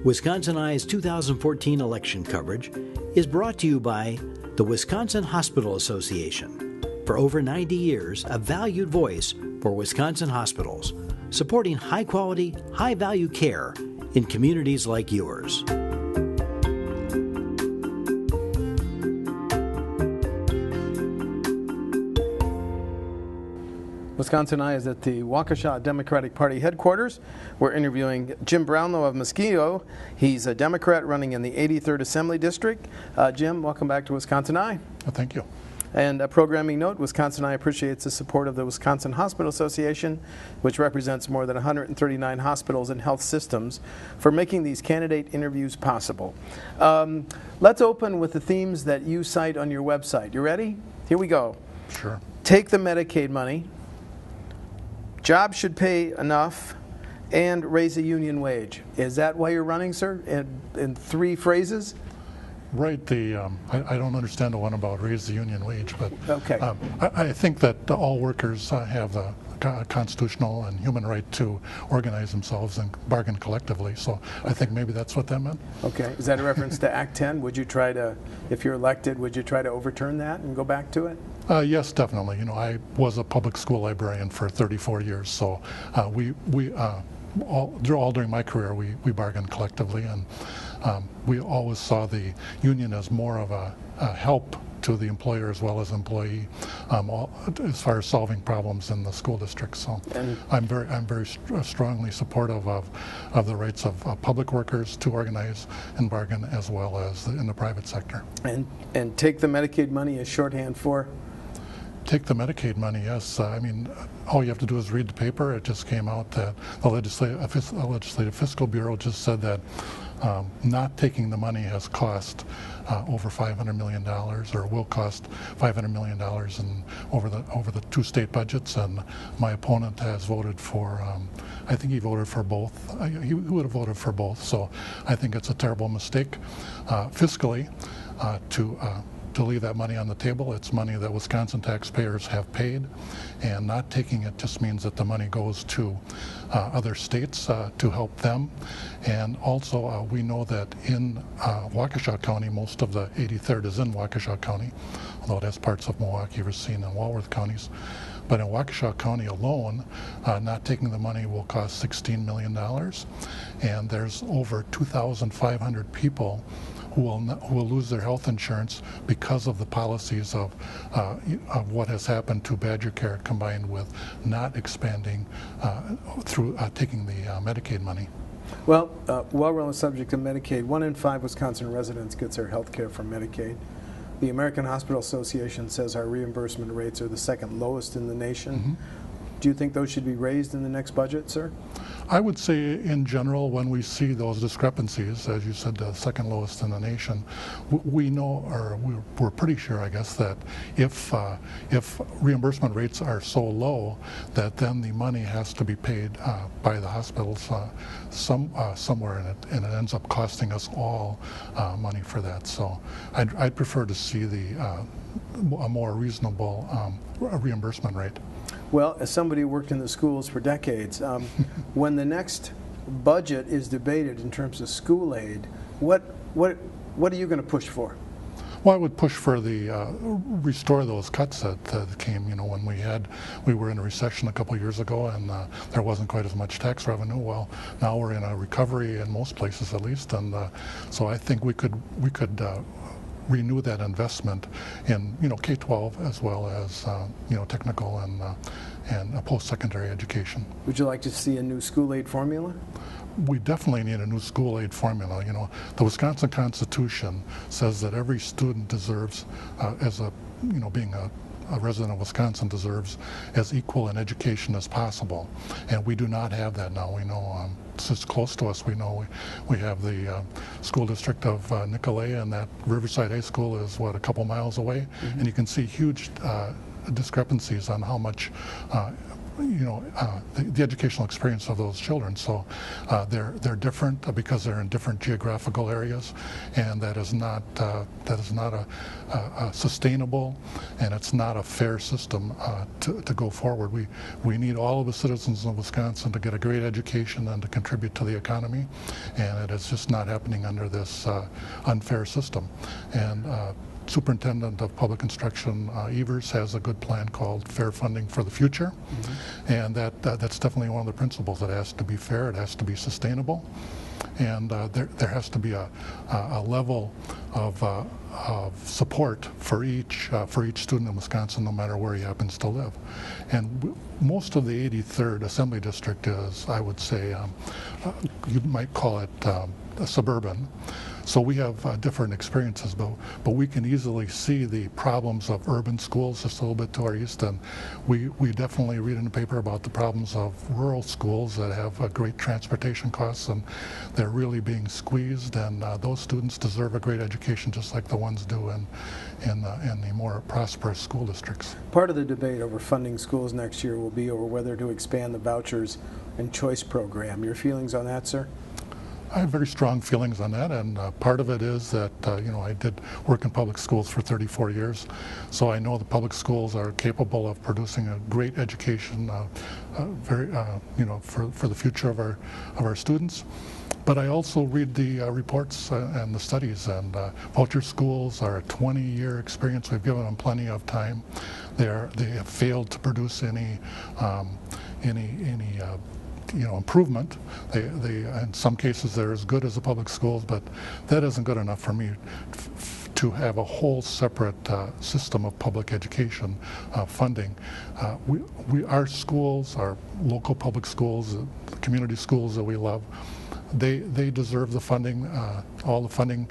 Wisconsin Eye's 2014 election coverage is brought to you by the Wisconsin Hospital Association. For over 90 years, a valued voice for Wisconsin hospitals, supporting high-quality, high-value care in communities like yours. Wisconsin Eye is at the Waukesha Democratic Party headquarters. We're interviewing Jim Brownlow of Muskego. He's a Democrat running in the 83rd Assembly District. Jim, welcome back to Wisconsin Eye. Well, thank you. And a programming note, Wisconsin Eye appreciates the support of the Wisconsin Hospital Association, which represents more than 139 hospitals and health systems, for making these candidate interviews possible. Let's open with the themes that you cite on your website. You ready? Here we go. Sure. Take the Medicaid money. Jobs should pay enough, and raise the union wage. Is that why you're running, sir, in three phrases? Right. I don't understand the one about raise the union wage, but okay. I think that all workers have the constitutional and human right to organize themselves and bargain collectively. So I think maybe that's what that meant. Okay. Is that a reference to Act 10? Would you try to, if you're elected, would you try to overturn that and go back to it? Yes, definitely. You know, I was a public school librarian for 34 years, so all during my career we bargained collectively, and we always saw the union as more of a help to the employer as well as employee, as far as solving problems in the school district. So I'm very strongly supportive of the rights of public workers to organize and bargain, as well as in the private sector. And take the Medicaid money as shorthand for? Take the Medicaid money, yes. I mean, all you have to do is read the paper. It just came out that the Legislative Fiscal Bureau just said that not taking the money has cost over $500 million, or will cost $500 million over the two state budgets. And my opponent has voted for, I think he voted for both. He would have voted for both. So I think it's a terrible mistake fiscally to leave that money on the table. It's money that Wisconsin taxpayers have paid, and not taking it just means that the money goes to other states to help them. And also we know that in Waukesha County, most of the 83rd is in Waukesha County, although it has parts of Milwaukee, Racine, and Walworth counties. But in Waukesha County alone, not taking the money will cost $16 million, and there's over 2,500 people who will lose their health insurance because of the policies of what has happened to Badger Care, combined with not expanding through taking the Medicaid money. Well, while we're on the subject of Medicaid, 1 in 5 Wisconsin residents gets their health care from Medicaid. The American Hospital Association says our reimbursement rates are the second lowest in the nation. Mm-hmm. Do you think those should be raised in the next budget, sir? I would say, in general, when we see those discrepancies, as you said, the second lowest in the nation, we know, or we're pretty sure, I guess, that if reimbursement rates are so low, that then the money has to be paid by the hospitals somewhere in it, and it ends up costing us all money for that. So I'd prefer to see a more reasonable reimbursement rate. Well, as somebody who worked in the schools for decades, when the next budget is debated in terms of school aid, what are you going to push for? Well, I would push for restore those cuts that came. You know, when we were in a recession a couple years ago, and there wasn't quite as much tax revenue. Well, now we're in a recovery in most places, at least, and so I think we could renew that investment in K-12 as well as technical and post-secondary education. Would you like to see a new school aid formula? We definitely need a new school aid formula. You know, the Wisconsin Constitution says that every student deserves, being a resident of Wisconsin, deserves as equal an education as possible, and we do not have that now. We know it's close to us. We know we have the school district of Nicolay, and that Riverside High School is a couple miles away, mm-hmm. and you can see huge discrepancies on how much the educational experience of those children. So they're different because they're in different geographical areas, and that is not a sustainable, and it's not a fair system to go forward. We need all of the citizens of Wisconsin to get a great education and to contribute to the economy, and it is just not happening under this unfair system. And Superintendent of Public Instruction Evers has a good plan called Fair Funding for the Future, and that's definitely one of the principles. It has to be fair, it has to be sustainable, and there has to be a level of support for each student in Wisconsin, no matter where he happens to live. And most of the 83rd Assembly District is, I would say, you might call it suburban. So we have different experiences, but we can easily see the problems of urban schools just a little bit to our east, and we definitely read in the paper about the problems of rural schools that have great transportation costs, and they're really being squeezed, and those students deserve a great education just like the ones do in the more prosperous school districts. Part of the debate over funding schools next year will be over whether to expand the vouchers and choice program. Your feelings on that, sir? I have very strong feelings on that, and part of it is that I did work in public schools for 34 years, so I know the public schools are capable of producing a great education, for the future of our students. But I also read the reports and the studies, and voucher schools are a 20-year experience. We've given them plenty of time. They have failed to produce any improvement. They in some cases they're as good as the public schools, but that isn't good enough for me to have a whole separate system of public education funding. Our schools, our local public schools, the community schools that we love, they deserve the funding, all the funding.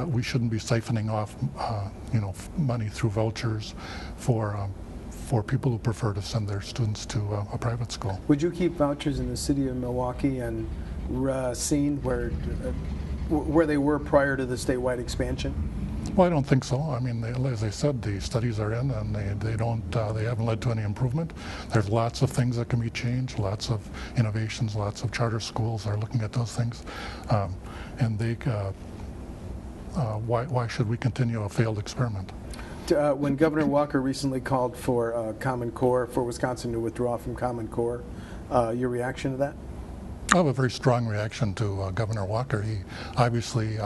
We shouldn't be siphoning off money through vouchers for people who prefer to send their students to a private school. Would you keep vouchers in the city of Milwaukee and Racine where they were prior to the statewide expansion? Well, I don't think so. I mean, as I said, the studies are in, and they haven't led to any improvement. There's lots of things that can be changed, lots of innovations, lots of charter schools are looking at those things, and why should we continue a failed experiment? When Governor Walker recently called for Common Core, for Wisconsin to withdraw from Common Core, your reaction to that? I have a very strong reaction to Governor Walker. He obviously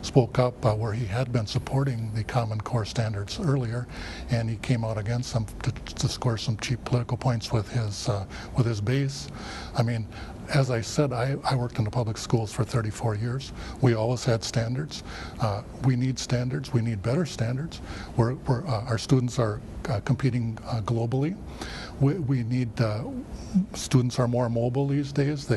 spoke up where he had been supporting the Common Core standards earlier, and he came out against them to score some cheap political points with his base. I mean, as I said, I worked in the public schools for 34 years. We always had standards. We need standards. We need better standards. Our students are competing globally. We need students are more mobile these days.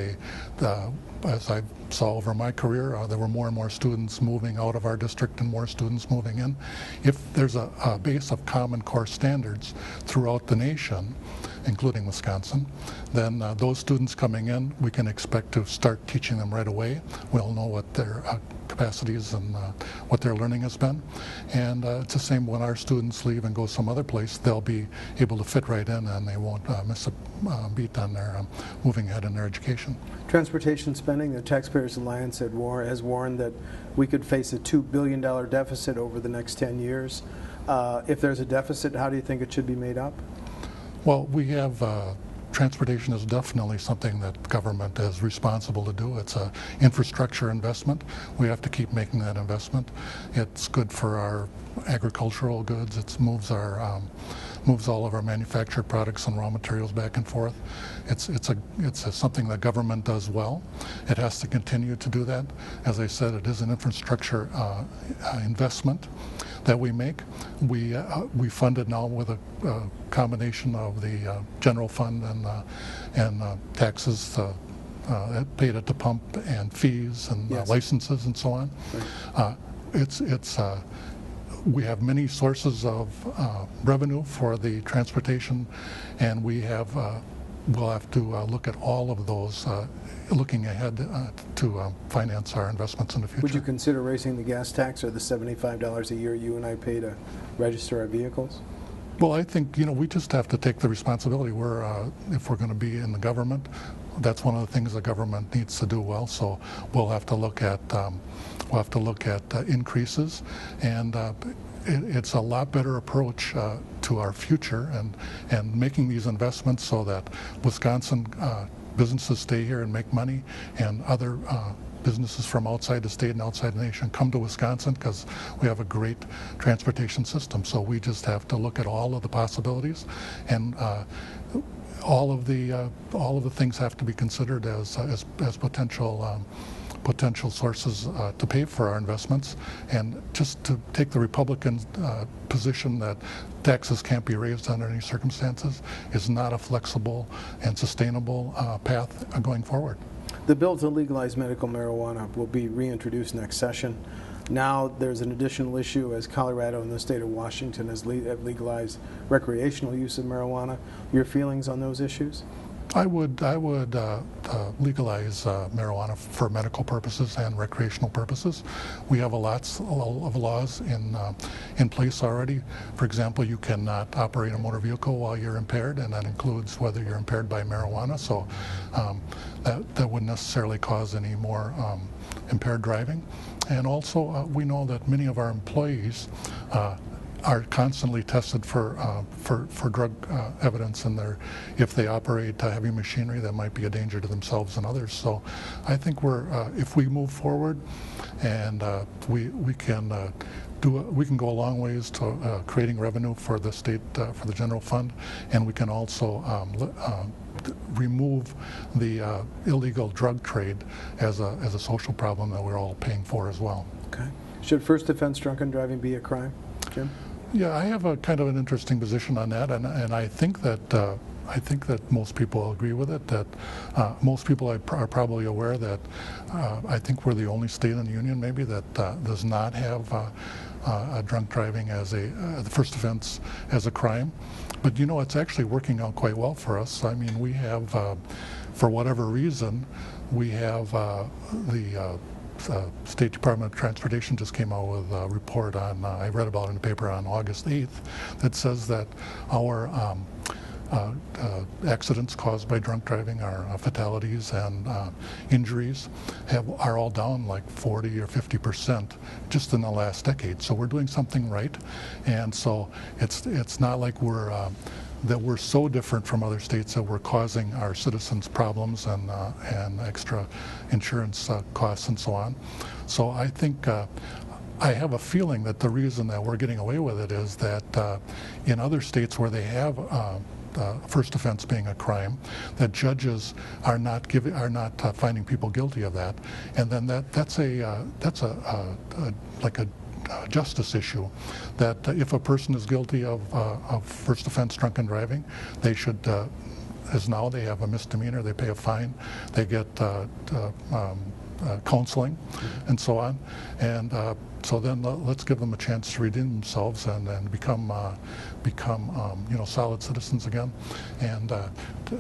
As I saw over my career, there were more and more students moving out of our district and more students moving in. If there's a base of Common Core standards throughout the nation, including Wisconsin, then those students coming in, we can expect to start teaching them right away. We'll know what their capacities and what their learning has been. And it's the same when our students leave and go some other place, they'll be able to fit right in, and they won't miss a beat on their moving ahead in their education. Transportation spending, the Taxpayers Alliance has warned that we could face a $2 billion deficit over the next 10 years. If there's a deficit, how do you think it should be made up? Well, we have transportation is definitely something that government is responsible to do. It's an infrastructure investment. We have to keep making that investment. It's good for our agricultural goods. It moves all of our manufactured products and raw materials back and forth. It's something that government does well. It has to continue to do that. As I said, it is an infrastructure investment that we make. We fund it now with a combination of the general fund and taxes paid at the pump and fees and yes. Licenses and so on. Right. We have many sources of revenue for the transportation, and we'll have to look at all of those looking ahead to finance our investments in the future. Would you consider raising the gas tax or the $75 a year you and I pay to register our vehicles? Well, I think, we just have to take the responsibility. If we're going to be in the government, that's one of the things the government needs to do well. So we'll have to look at increases, and it's a lot better approach to our future and making these investments so that Wisconsin businesses stay here and make money, and other businesses from outside the state and outside the nation come to Wisconsin because we have a great transportation system. So we just have to look at all of the possibilities, and all of the things have to be considered as potential sources to pay for our investments. And just to take the Republican position that taxes can't be raised under any circumstances is not a flexible and sustainable path going forward. The bill to legalize medical marijuana will be reintroduced next session. Now there's an additional issue as Colorado and the state of Washington have legalized recreational use of marijuana. Your feelings on those issues? I would legalize marijuana for medical purposes and recreational purposes. We have lots of laws in place already. For example, you cannot operate a motor vehicle while you're impaired, and that includes whether you're impaired by marijuana. So that wouldn't necessarily cause any more impaired driving. And also, we know that many of our employees are constantly tested for drug evidence in their, if they operate heavy machinery that might be a danger to themselves and others. So I think if we move forward and we can go a long ways to creating revenue for the state, for the general fund, and we can also remove the illegal drug trade as a social problem that we're all paying for as well. Okay. Should first offense drunken driving be a crime, Jim? Yeah, I have a kind of an interesting position on that, and I think that most people agree with it. That most people are probably aware that I think we're the only state in the union maybe that does not have drunk driving as the first offense as a crime. But it's actually working out quite well for us. I mean, we have, for whatever reason, we have the State Department of Transportation just came out with a report on, I read about it in the paper on August 8th, that says that our accidents caused by drunk driving, our fatalities and injuries are all down like 40 or 50% just in the last decade. So we're doing something right, and so it's not like we're so different from other states that we're causing our citizens problems and extra insurance costs and so on. So I think I have a feeling that the reason that we're getting away with it is that in other states where they have first offense being a crime, that judges are not finding people guilty of that, and then that's like a justice issue, that if a person is guilty of first offense drunken driving, they should, as now they have a misdemeanor, they pay a fine, they get counseling, and so on, and so then let's give them a chance to redeem themselves and become solid citizens again, and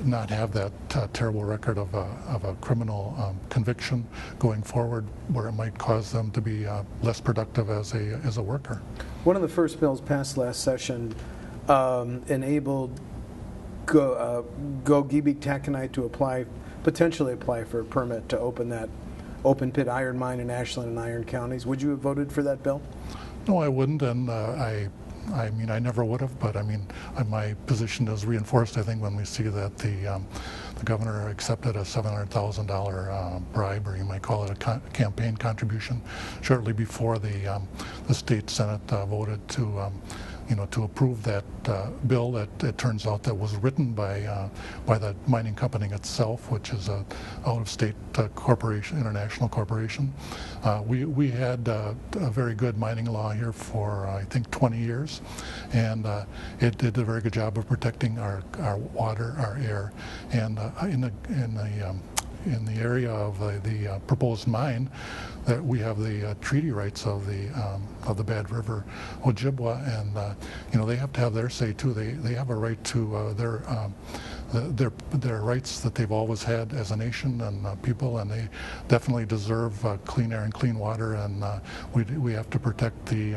not have that terrible record of a criminal conviction going forward, where it might cause them to be less productive as a worker. One of the first bills passed last session enabled Go Giebig Taconite to potentially apply for a permit to open that open pit iron mine in Ashland and Iron counties. Would you have voted for that bill? No, I wouldn't, and I mean, I never would have, but I mean, my position is reinforced, I think, when we see that the governor accepted a $700,000 bribe, or you might call it a campaign contribution, shortly before the state Senate voted to approve that bill that it turns out that was written by the mining company itself, which is a out-of-state corporation, international corporation. We had a very good mining law here for I think 20 years, and it did a very good job of protecting our water, our air, and in the area of the proposed mine, that we have the treaty rights of the Bad River Ojibwa, and they have to have their say too. They have a right to their rights that they've always had as a nation and people, and they definitely deserve clean air and clean water, and we have to protect the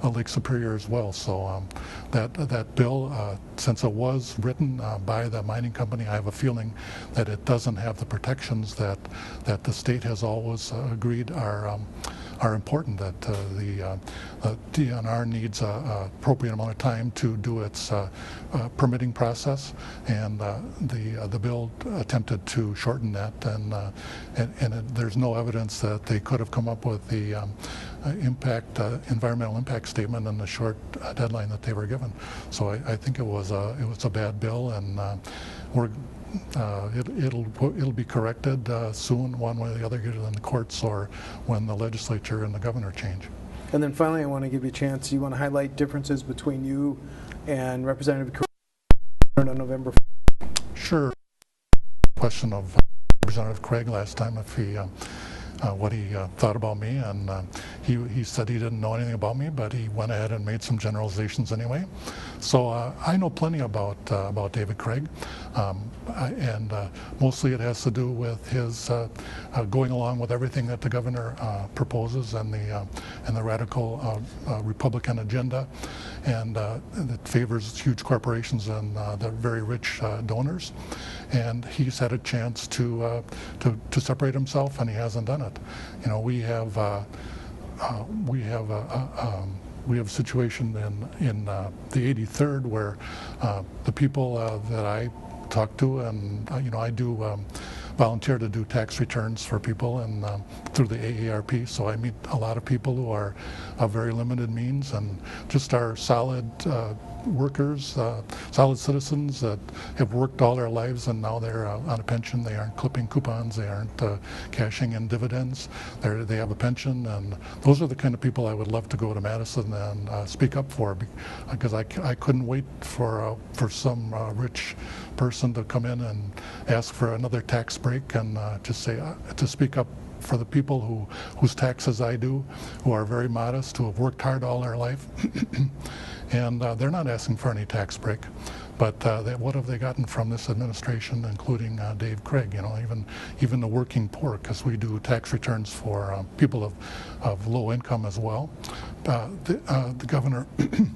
Lake Superior as well. So that bill, since it was written by the mining company, I have a feeling that it doesn't have the protections that the state has always agreed are important, that the DNR needs an appropriate amount of time to do its permitting process, and the bill attempted to shorten that, and there's no evidence that they could have come up with the environmental impact statement in the short deadline that they were given. So I think it was a bad bill, and it'll be corrected soon, one way or the other, either in the courts or when the legislature and the governor change. And then finally, I want to give you a chance. You want to highlight differences between you and Representative Craig on November 4th? Sure. Question of Representative Craig last time, if he what he thought about me, and he said he didn't know anything about me, but he went ahead and made some generalizations anyway. So I know plenty about David Craig, and mostly it has to do with his going along with everything that the governor proposes, and the radical Republican agenda, and it favors huge corporations and the very rich donors. And he's had a chance to separate himself, and he hasn't done it. You know, we have a situation in the 83rd where the people that I talk to, and I do volunteer to do tax returns for people, and through the AARP, so I meet a lot of people who are of very limited means and just are solid workers, solid citizens that have worked all their lives, and now they're on a pension. They aren't clipping coupons, they aren't cashing in dividends, they have a pension, and those are the kind of people I would love to go to Madison and speak up for, because I couldn't wait for some rich person to come in and ask for another tax break, and just say to speak up for the people whose taxes I do, who are very modest, who have worked hard all their life. And they're not asking for any tax break, but what have they gotten from this administration, including Dave Craig? You know, even the working poor, because we do tax returns for people of low income as well. The governor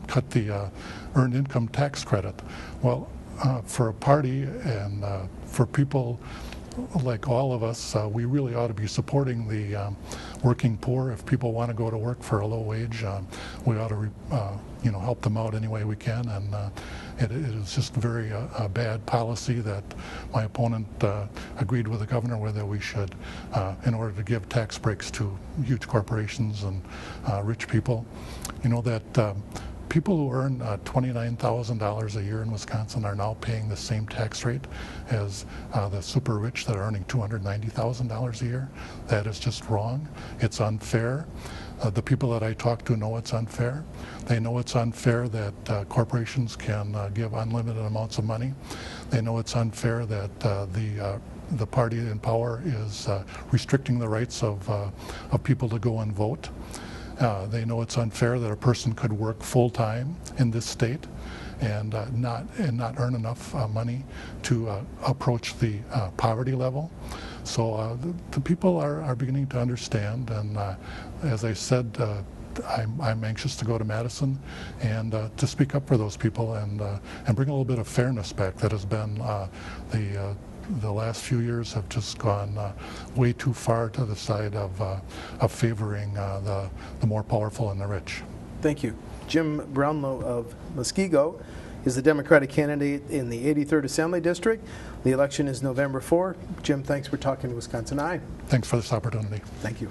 cut the earned income tax credit. Well, for a party and for people like all of us, we really ought to be supporting the working poor. If people want to go to work for a low wage, we ought to help them out any way we can. And it is just very bad policy that my opponent agreed with the governor whether we should, in order to give tax breaks to huge corporations and rich people. You know that people who earn $29,000 a year in Wisconsin are now paying the same tax rate as the super rich that are earning $290,000 a year. That is just wrong. It's unfair. The people that I talk to know it's unfair. They know it's unfair that corporations can give unlimited amounts of money. They know it's unfair that the party in power is restricting the rights of people to go and vote. They know it's unfair that a person could work full-time in this state and not earn enough money to approach the poverty level. So the people are beginning to understand, and as I said, I'm anxious to go to Madison and to speak up for those people and bring a little bit of fairness back that has been the last few years have just gone way too far to the side of favoring the more powerful and the rich. Thank you. Jim Brownlow of Muskego is the Democratic candidate in the 83rd Assembly District. The election is November 4. Jim, thanks for talking to Wisconsin Eye. Thanks for this opportunity. Thank you.